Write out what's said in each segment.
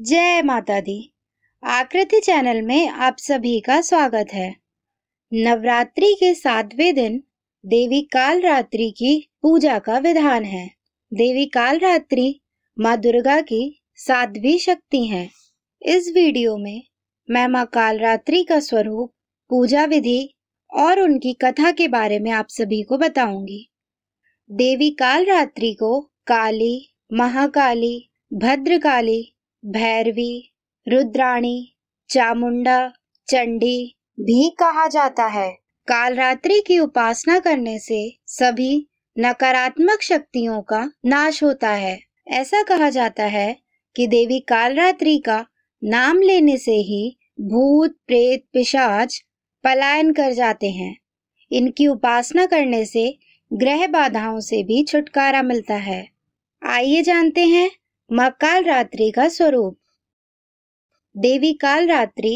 जय माता दी। आकृति चैनल में आप सभी का स्वागत है। नवरात्रि के 7वें दिन देवी कालरात्रि की पूजा का विधान है। देवी कालरात्रि माँ दुर्गा की 7वीं शक्ति हैं। इस वीडियो में मैं माँ कालरात्रि का स्वरूप, पूजा विधि और उनकी कथा के बारे में आप सभी को बताऊंगी। देवी कालरात्रि को काली, महाकाली, भद्रकाली, भैरवी, रुद्राणी, चामुंडा, चंडी भी कहा जाता है। कालरात्रि की उपासना करने से सभी नकारात्मक शक्तियों का नाश होता है। ऐसा कहा जाता है कि देवी कालरात्रि का नाम लेने से ही भूत, प्रेत, पिशाच पलायन कर जाते हैं। इनकी उपासना करने से ग्रह बाधाओं से भी छुटकारा मिलता है। आइए जानते हैं माँ कालरात्रि का स्वरूप। देवी कालरात्रि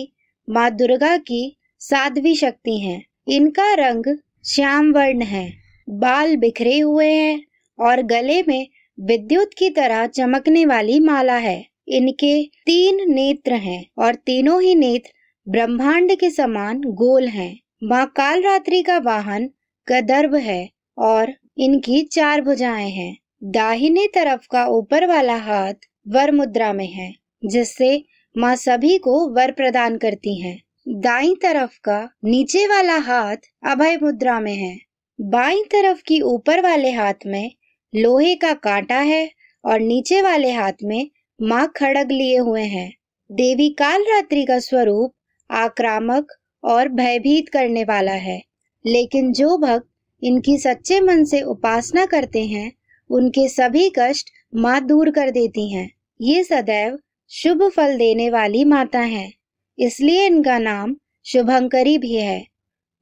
माँ दुर्गा की 7वीं शक्ति हैं। इनका रंग श्याम वर्ण है, बाल बिखरे हुए हैं और गले में विद्युत की तरह चमकने वाली माला है। इनके 3 नेत्र हैं और तीनों ही नेत्र ब्रह्मांड के समान गोल हैं। माँ कालरात्रि का वाहन गदर्भ है और इनकी 4 भुजाएं हैं। दाहिने तरफ का ऊपर वाला हाथ वर मुद्रा में है, जिससे माँ सभी को वर प्रदान करती हैं। दाईं तरफ का नीचे वाला हाथ अभय मुद्रा में है। बाईं तरफ की ऊपर वाले हाथ में लोहे का कांटा है और नीचे वाले हाथ में माँ खड़ग लिए हुए हैं। देवी कालरात्रि का स्वरूप आक्रामक और भयभीत करने वाला है, लेकिन जो भक्त इनकी सच्चे मन से उपासना करते हैं उनके सभी कष्ट माँ दूर कर देती हैं। ये सदैव शुभ फल देने वाली माता हैं, इसलिए इनका नाम शुभंकरी भी है।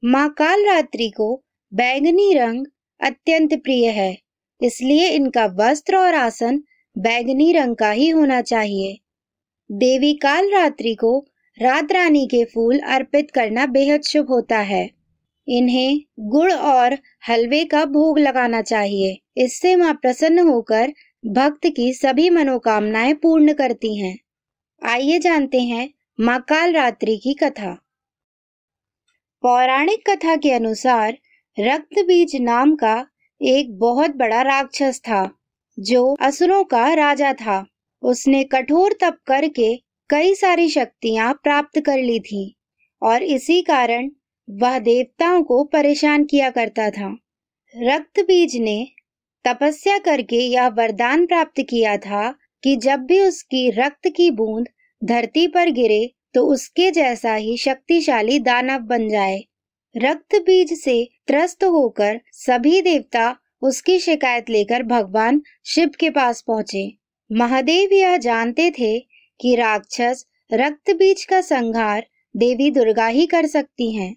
माँ कालरात्रि को बैंगनी रंग अत्यंत प्रिय है, इसलिए इनका वस्त्र और आसन बैंगनी रंग का ही होना चाहिए। देवी कालरात्रि को रात रानी के फूल अर्पित करना बेहद शुभ होता है। इन्हें गुड़ और हलवे का भोग लगाना चाहिए। इससे माँ प्रसन्न होकर भक्त की सभी मनोकामनाएं पूर्ण करती हैं। आइए जानते हैं माँ कालरात्रि की कथा। पौराणिक कथा के अनुसार रक्तबीज नाम का एक बहुत बड़ा राक्षस था, जो असुरों का राजा था। उसने कठोर तप करके कई सारी शक्तियां प्राप्त कर ली थी और इसी कारण वह देवताओं को परेशान किया करता था। रक्तबीज ने तपस्या करके यह वरदान प्राप्त किया था कि जब भी उसकी रक्त की बूंद धरती पर गिरे तो उसके जैसा ही शक्तिशाली दानव बन जाए। रक्तबीज से त्रस्त होकर सभी देवता उसकी शिकायत लेकर भगवान शिव के पास पहुँचे। महादेव यह जानते थे कि राक्षस रक्तबीज का संहार देवी दुर्गा ही कर सकती हैं।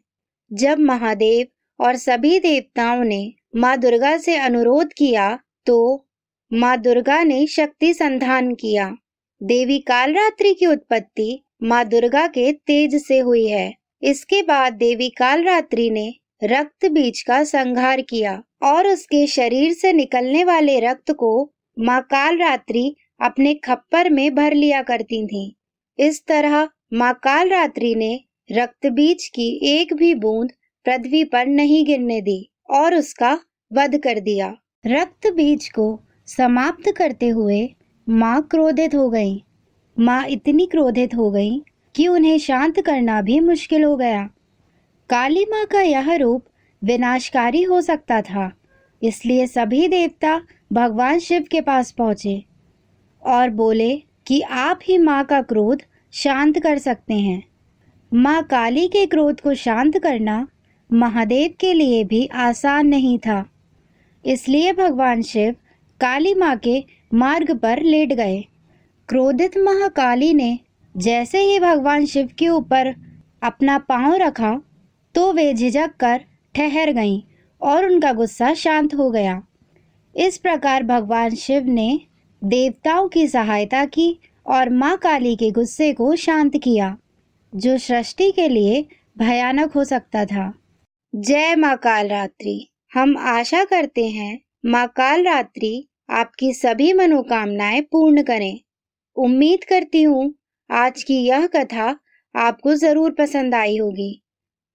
जब महादेव और सभी देवताओं ने माँ दुर्गा से अनुरोध किया तो माँ दुर्गा ने शक्ति संधान किया। देवी कालरात्रि की उत्पत्ति माँ दुर्गा के तेज से हुई है। इसके बाद देवी कालरात्रि ने रक्त बीज का संहार किया और उसके शरीर से निकलने वाले रक्त को माँ कालरात्रि अपने खप्पर में भर लिया करती थीं। इस तरह माँ कालरात्रि ने रक्त बीज की एक भी बूंद पृथ्वी पर नहीं गिरने दी और उसका वध कर दिया। रक्त बीज को समाप्त करते हुए माँ क्रोधित हो गई। माँ इतनी क्रोधित हो गई कि उन्हें शांत करना भी मुश्किल हो गया। काली माँ का यह रूप विनाशकारी हो सकता था, इसलिए सभी देवता भगवान शिव के पास पहुँचे और बोले कि आप ही माँ का क्रोध शांत कर सकते हैं। माँ काली के क्रोध को शांत करना महादेव के लिए भी आसान नहीं था, इसलिए भगवान शिव काली माँ के मार्ग पर लेट गए। क्रोधित महाकाली ने जैसे ही भगवान शिव के ऊपर अपना पांव रखा तो वे झिझक कर ठहर गईं और उनका गुस्सा शांत हो गया। इस प्रकार भगवान शिव ने देवताओं की सहायता की और माँ काली के गुस्से को शांत किया, जो सृष्टि के लिए भयानक हो सकता था। जय माँ कालरात्रि। हम आशा करते हैं माँ कालरात्रि आपकी सभी मनोकामनाएं पूर्ण करें। उम्मीद करती हूँ आज की यह कथा आपको जरूर पसंद आई होगी।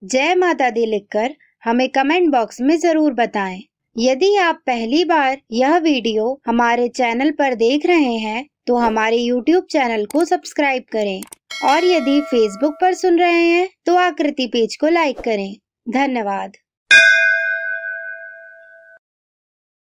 जय माता दी लिखकर हमें कमेंट बॉक्स में जरूर बताएं। यदि आप पहली बार यह वीडियो हमारे चैनल पर देख रहे हैं तो हमारे YouTube चैनल को सब्सक्राइब करें और यदि Facebook पर सुन रहे हैं तो आकृति पेज को लाइक करें। धन्यवाद।